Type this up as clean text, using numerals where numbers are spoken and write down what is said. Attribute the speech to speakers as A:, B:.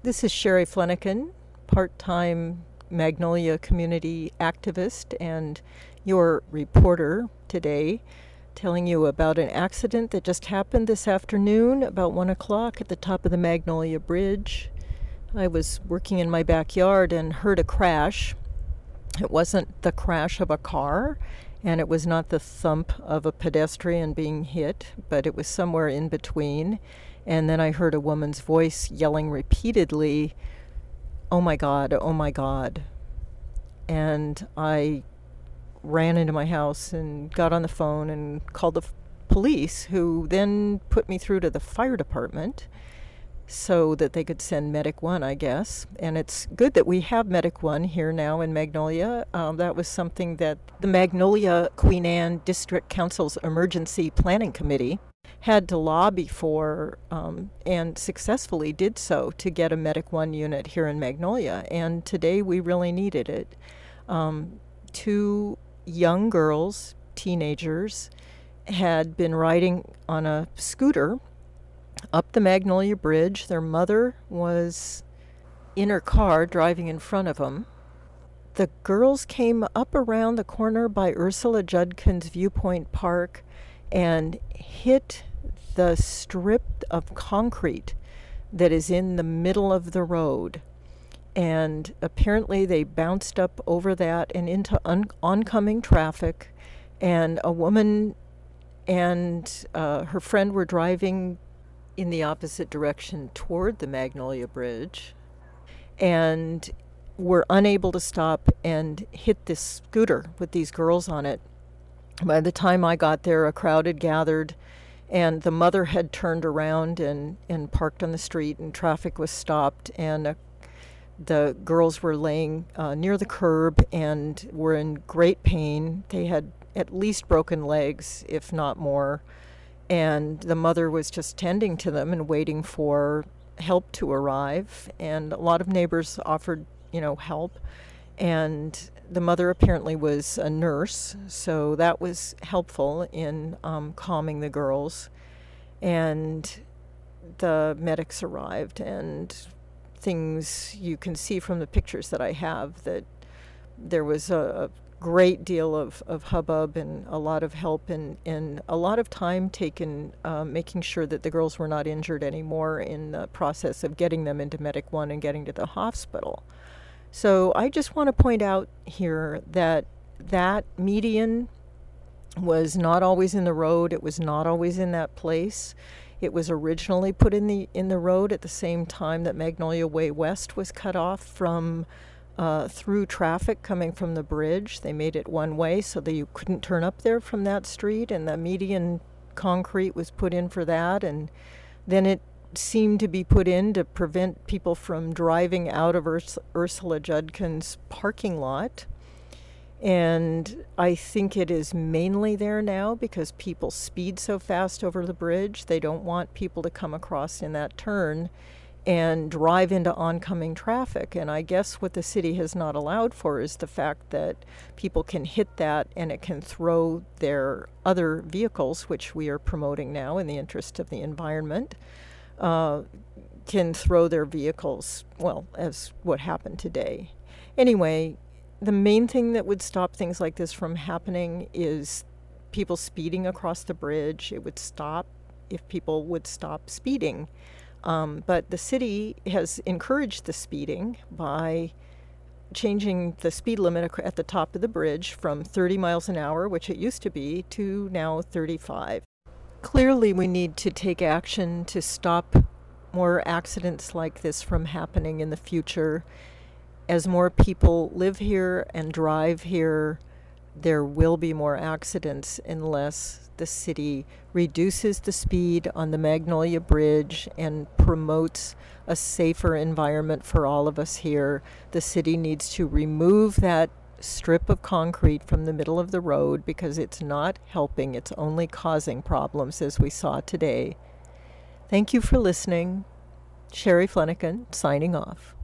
A: This is Sherry Flanagan, part-time Magnolia community activist and your reporter today, telling you about an accident that just happened this afternoon about 1 o'clock at the top of the Magnolia Bridge. I was working in my backyard and heard a crash. It wasn't the crash of a car, and it was not the thump of a pedestrian being hit, but it was somewhere in between. And then I heard a woman's voice yelling repeatedly, "Oh my God, oh my God." And I ran into my house and got on the phone and called the police, who then put me through to the fire department so that they could send Medic 1, I guess. And it's good that we have Medic 1 here now in Magnolia. That was something that the Magnolia Queen Anne District Council's Emergency Planning Committee had to lobby for, and successfully did so, to get a Medic 1 unit here in Magnolia. And today we really needed it. Two young girls, teenagers, had been riding on a scooter up the Magnolia Bridge. Their mother was in her car driving in front of them. The girls came up around the corner by Ursula Judkin's Viewpoint Park and hit the strip of concrete that is in the middle of the road. And apparently they bounced up over that and into oncoming traffic. And a woman and her friend were driving in the opposite direction toward the Magnolia Bridge and were unable to stop and hit this scooter with these girls on it. By the time I got there, a crowd had gathered, and the mother had turned around and parked on the street, and traffic was stopped, and the girls were laying near the curb and were in great pain. They had at least broken legs, if not more, and the mother was just tending to them and waiting for help to arrive, and a lot of neighbors offered, help. And the mother apparently was a nurse, so that was helpful in calming the girls. And the medics arrived, and things you can see from the pictures that I have that there was a great deal of hubbub and a lot of help and a lot of time taken making sure that the girls were not injured anymore in the process of getting them into Medic 1 and getting to the hospital. So I just want to point out here that median was not always in the road. It was not always in that place. It was originally put in the road at the same time that Magnolia Way West was cut off from through traffic coming from the bridge. They made it one way so that you couldn't turn up there from that street, and the median concrete was put in for that, and then it seemed to be put in to prevent people from driving out of Ursula Judkin's parking lot. And I think it is mainly there now because people speed so fast over the bridge. They don't want people to come across in that turn and drive into oncoming traffic. And I guess what the city has not allowed for is the fact that people can hit that and it can throw their other vehicles, which we are promoting now in the interest of the environment, can throw their vehicles, well, as what happened today. Anyway, the main thing that would stop things like this from happening is people speeding across the bridge. It would stop if people would stop speeding. But the city has encouraged the speeding by changing the speed limit at the top of the bridge from 30 miles an hour, which it used to be, to now 35. Clearly, we need to take action to stop more accidents like this from happening in the future. As more people live here and drive here, there will be more accidents unless the city reduces the speed on the Magnolia Bridge and promotes a safer environment for all of us here. The city needs to remove that strip of concrete from the middle of the road because it's not helping, it's only causing problems, as we saw today. Thank you for listening. Sherry Flanagan, signing off.